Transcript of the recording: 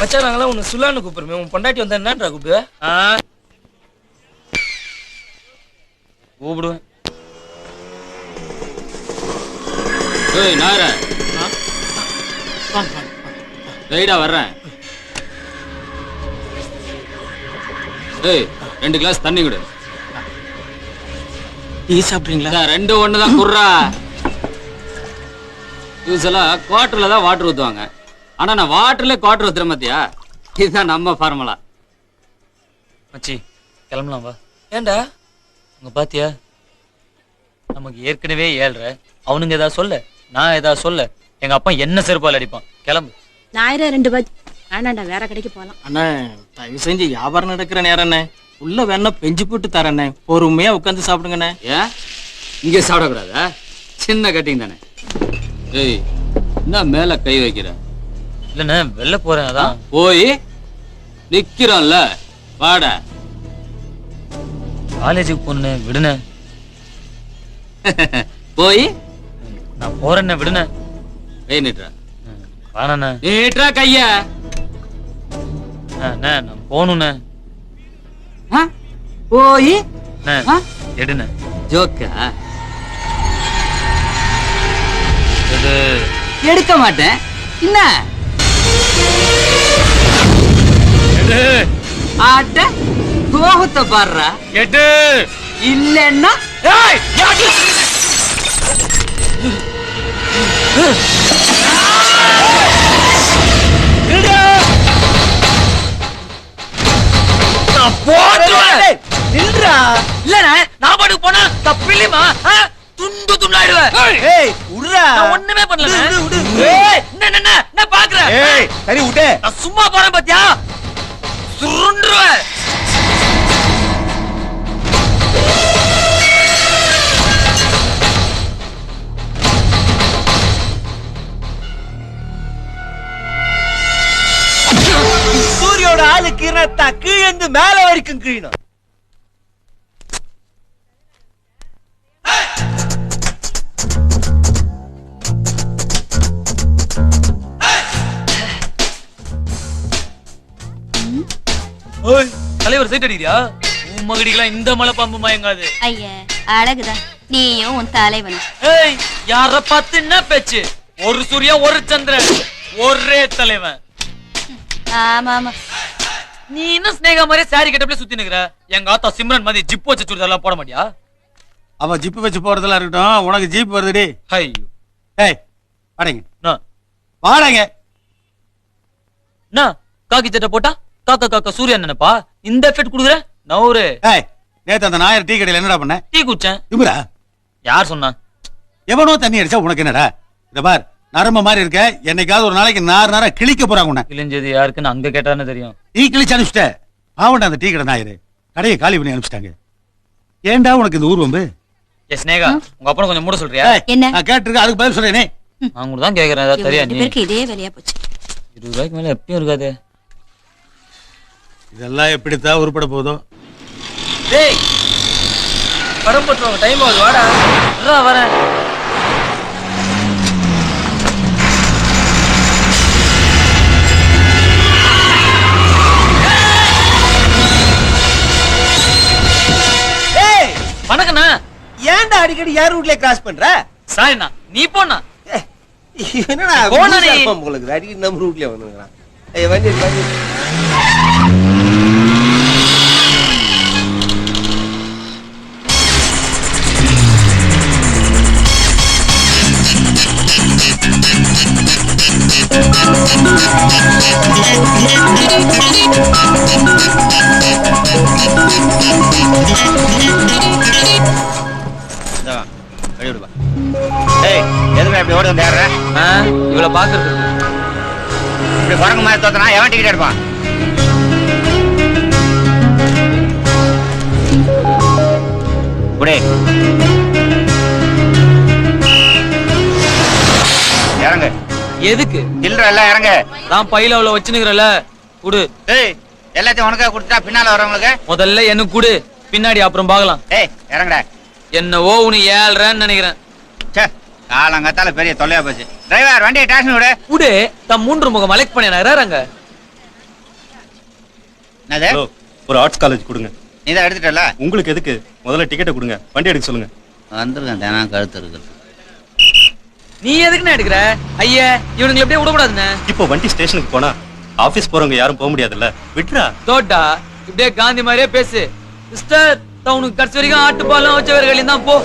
மச்சான் நாங்களாம் உன்னை சுல்லான்னு கூப்பிடுறோமே, உன் பொண்டாட்டி வந்தா என்னன்றா கூப்பிடுவ? கூப்பிடுவேன். ஏய் நாயர, ரைடா வர்றேன். ஏய் 2 கிளாஸ் தண்ணி கொடு. டீ சாப்பிடுறீங்களா? 2 ஒண்ணுதான் குர்ரா. யூஸ்வலா குவார்டர்ல தான் வாட்டர் ஊத்துவாங்க. ஆனா நான் வாட்டர்ல குவார்டர் ஊத்துறேன் பாத்தியா? இதுதான் நம்ம ஃபார்முலா. மச்சி கிளம்பலாம் வா. ஏண்டா? அங்க பாத்தியா, நமக்கு ஏற்கனவே 7:30. அவனுங்க ஏதாவது சொல்ல, நான் ஏதாவது சொல்ல, எங்க அப்பா என்ன செருப்பால் அடிப்பான். கிளம்பு. ஞாயிறு 2 பஜ். வேணாண்டா, வேற கடைக்கு போலாம். அண்ணா தயவு செஞ்சு வியாபாரம் நடக்கிற நேரண்ணே, உள்ள வேணா பெஞ்சு போட்டு தரண்ணே, பொறுமையா உட்காந்து சாப்பிடுங்கண்ணே. ஏன் இங்க சாப்பிடக்கூடாதா? சின்ன கட்டிங் தானே. ஏய் என்ன மேல கை வைக்கிற? இல்லண்ணே வெளில போறேன். அதான் போய் நிக்கிறோம்ல, வாட. காலேஜுக்கு போன விடுன. போய் நான் போறேன்ன விடுன. கை நீட்டுற. வேணாண்ணே. நீட்டுற கைய. நான் போகணுண்ணே. போய் எடுண்ணே. ஜோக்கா? எடு. எடுக்க மாட்டேன். என்ன எடு. ஆட்ட கோபத்தை பாடுறா. எடு. இல்லன்னா நான் பாட்டுக்கு போனா தப்பில்லையுமா? துண்டு துண்டாடுவேன். ஒண்ணுமே பண்ணல. என்ன பாக்குறேன்? சரி விட்டு. நான் சும்மா போறேன் பாத்தியா? சுருண்டுருவேன். சூரியோட ஆளு கீழத்தா கீழந்து மேல வரைக்கும் கீழணும். தலைவர் சைட் அடிக்கிறியா? உன் மகடிக்கலாம் இந்த மலை பாம்பு மயங்காது. ஐயா அழகுதான் நீயும் உன் தலைவனும். ஏய் யார பார்த்து என்ன பேச்சு? ஒரு சூரியன் ஒரு சந்திரன் ஒரே தலைவன். ஆமா ஆமா. நீ என்ன ஸ்னேகா மாதிரி சாரி கட்டப்ல சுத்தி நிக்கிற? எங்க ஆத்தா சிம்ரன் மாதிரி ஜிப் வச்சு சுடிதார்லாம் போட மாட்டியா? அவ ஜிப்பு வச்சு போறதெல்லாம் இருக்கட்டும், உனக்கு ஜீப் வருதுடி. ஐயோ ஏய் வாடங்க நான் வாடங்க. நான் காக்கி சட்டை போட்டா காக்கா காக்கா சூரியன் நினைப்பா? இந்த எஃபெக்ட் குடுக்குற நவுரு. ஏய் நேத்து அந்த நாயர் டீ கடையில என்னடா பண்ண? டீ குடிச்சேன். இவரா? யார் சொன்னா? எவனோ தண்ணி அடிச்சா உனக்கு என்னடா? இத பார், நரம்ப மாதிரி இருக்க, என்னைக்காவது ஒரு நாளைக்கு நார கிழிக்க போறாங்க உன்னை. கிழிஞ்சது யாருக்குன்னு அங்க கேட்டான்னு தெரியும். டீ கிழிச்சு அனுப்பிச்சிட்ட. பாவண்டா அந்த டீ கடை நாயரு கடையை காலி பண்ணி அனுப்பிச்சிட்டாங்க. ஏன்டா உனக்கு இந்த ஊர்வம்பு? ஏ ஸ்னேகா, உங்க அப்பனை கொஞ்சம் மூட சொல்றியா? என்ன? நான் கேட்டிருக்கேன், அதுக்கு பதில் சொல்றேனே. நான் கூட தான் கேக்குறேன். ஏதாவது தெரியா நீ? பேருக்கு இதே வேலையா போச்சு. 20 ரூபாய்க்கு மேல எப்பயும் இருக்காது. இதெல்லாம் எப்படித்தான் உருப்பட போதும். டேய் படம் போட்டுருவாங்க, டைம் ஆகுது, வாடா. வரேன். வணக்கண்ணா. ஏன்டா அடிக்கடி யார் ரூட்ல கிராஸ் பண்ற? சாரிண்ணா, நீ போனா என்னடா போனா நீ? உங்களுக்கு அடிக்கடி நம்ம ரூட்ல வந்துங்கறான். ஏய் வந்து வந்து இவளை பாக்குறது இப்படி குரங்கு மாதிரி தோத்தனா எவன் டிக்கெட் எடுப்பான்? இறங்கு. எதுக்கு? சில்லற எல்லாம் இறங்கு. நான் பையில அவ்வளவு வச்சுனுக்கிறல குடு. ஏய் எல்லாத்தையும் உனக்கா கொடுத்தா பின்னால வரவங்களுக்கு முதல்ல எனக்கு குடு, பின்னாடி அப்புறம் பாக்கலாம். ஏய் இறங்குடா. என்னவோ உனி 7:30 நினைக்கிறேன். காலங்காத்தால பெரிய தொல்லையா போச்சு. டிரைவர் வண்டியை டாக்ஸி விடு. குடு. தம் 3 முகம் மலைக் பண்ணினாங்க. அது ஹலோ, ஒரு ஆர்ட்ஸ் காலேஜ் கொடுங்க. நீ தான் எடுத்துட்டல. உங்களுக்கு எதுக்கு? முதல்ல டிக்கெட்டை கொடுங்க, வண்டி எடுக்க சொல்லுங்க. வந்திருக்கேன் தினம் கழுத்து இருக்குது. நீ எதுக்குண்ணே எடுக்கிற? ஐயா இவனுங்களை எப்படியே விடக்கூடாதுண்ணே. இப்போ வண்டி ஸ்டேஷனுக்கு போனா ஆபீஸ் போறவங்க யாரும் போக முடியாதுல்ல, விட்றா. தோட்டா இப்படியே காந்தி மாதிரியே பேசு. சிஸ்டர், உனக்கு கடைசி வரைக்கும் ஆட்டுப்பாலம் வச்சவர்களின் தான் போ.